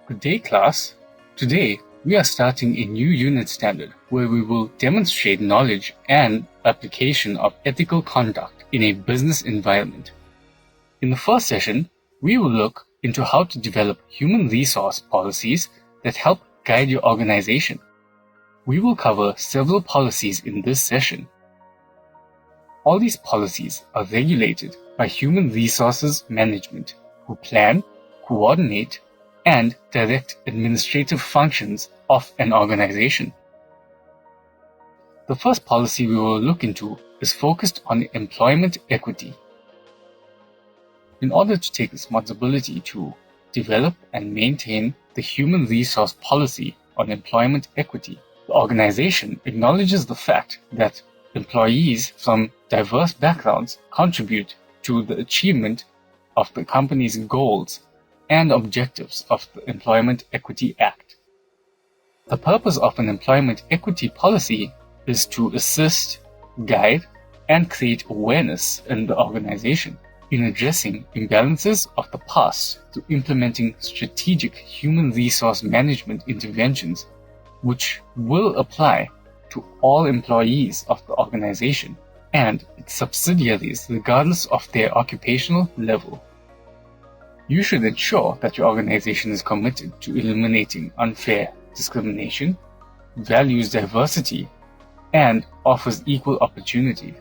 Good day, class. Today, we are starting a new unit standard where we will demonstrate knowledge and application of ethical conduct in a business environment. In the first session, we will look into how to develop human resource policies that help guide your organization. We will cover several policies in this session. All these policies are regulated by human resources management, who plan, coordinate, and direct administrative functions of an organization. The first policy we will look into is focused on employment equity. In order to take responsibility to develop and maintain the human resource policy on employment equity, the organization acknowledges the fact that employees from diverse backgrounds contribute to the achievement of the company's goals and objectives of the Employment Equity Act. The purpose of an employment equity policy is to assist, guide, and create awareness in the organization in addressing imbalances of the past through implementing strategic human resource management interventions, which will apply to all employees of the organization and its subsidiaries regardless of their occupational level. You should ensure that your organization is committed to eliminating unfair discrimination, values diversity, and offers equal opportunity.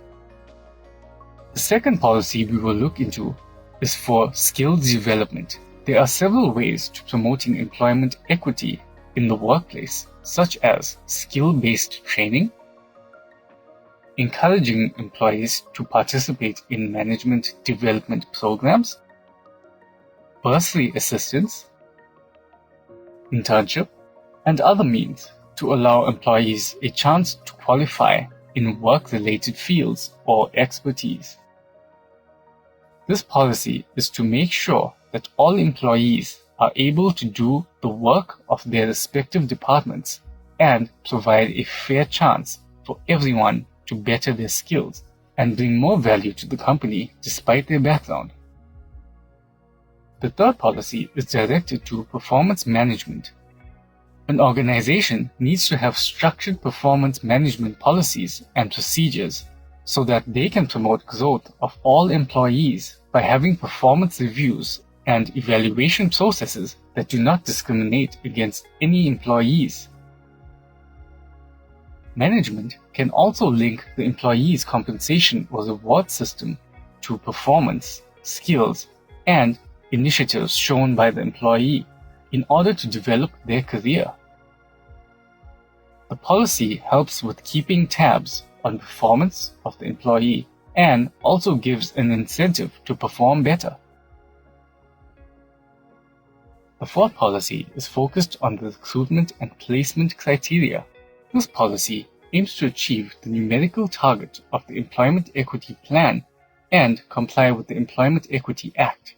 The second policy we will look into is for skills development. There are several ways to promoting employment equity in the workplace, such as skill-based training, encouraging employees to participate in management development programs, bursary assistance, internship, and other means to allow employees a chance to qualify in work-related fields or expertise. This policy is to make sure that all employees are able to do the work of their respective departments and provide a fair chance for everyone to better their skills and bring more value to the company despite their background. The third policy is directed to performance management. An organization needs to have structured performance management policies and procedures so that they can promote growth of all employees by having performance reviews and evaluation processes that do not discriminate against any employees. Management can also link the employee's compensation or reward system to performance, skills, and initiatives shown by the employee in order to develop their career. The policy helps with keeping tabs on performance of the employee and also gives an incentive to perform better. The fourth policy is focused on the recruitment and placement criteria. This policy aims to achieve the numerical target of the Employment Equity Plan and comply with the Employment Equity Act.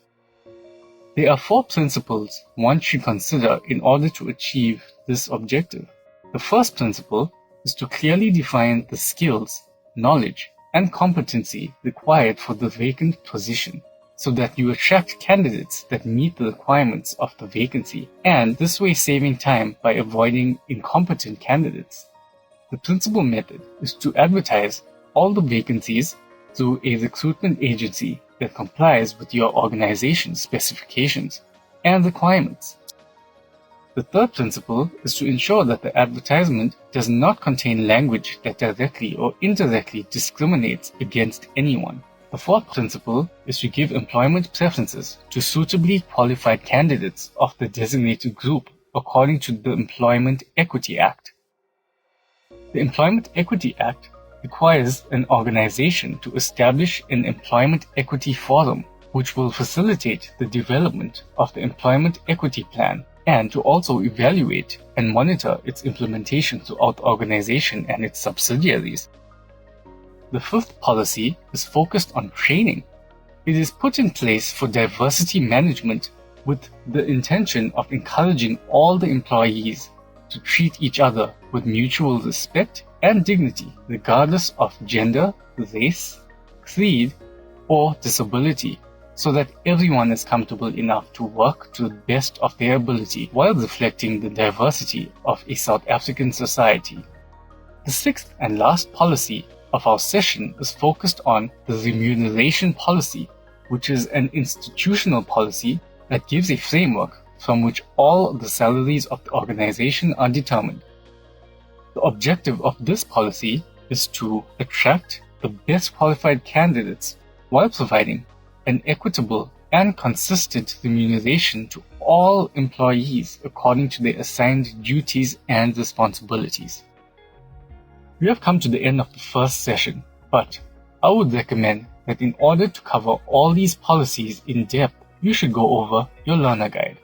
There are 4 principles one should consider in order to achieve this objective. The first principle is to clearly define the skills, knowledge, and competency required for the vacant position so that you attract candidates that meet the requirements of the vacancy, and this way saving time by avoiding incompetent candidates. The principal method is to advertise all the vacancies through a recruitment agency that complies with your organization's specifications and requirements. The third principle is to ensure that the advertisement does not contain language that directly or indirectly discriminates against anyone. The fourth principle is to give employment preferences to suitably qualified candidates of the designated group according to the Employment Equity Act. The Employment Equity Act requires an organization to establish an employment equity forum, which will facilitate the development of the Employment Equity Plan and to also evaluate and monitor its implementation throughout the organization and its subsidiaries. The fifth policy is focused on training. It is put in place for diversity management with the intention of encouraging all the employees to treat each other with mutual respect and dignity, regardless of gender, race, creed, or disability, so that everyone is comfortable enough to work to the best of their ability while reflecting the diversity of a South African society. The sixth and last policy of our session is focused on the Remuneration Policy, which is an institutional policy that gives a framework from which all the salaries of the organization are determined. The objective of this policy is to attract the best qualified candidates while providing an equitable and consistent remuneration to all employees according to their assigned duties and responsibilities. We have come to the end of the first session, but I would recommend that in order to cover all these policies in depth, you should go over your learner guide.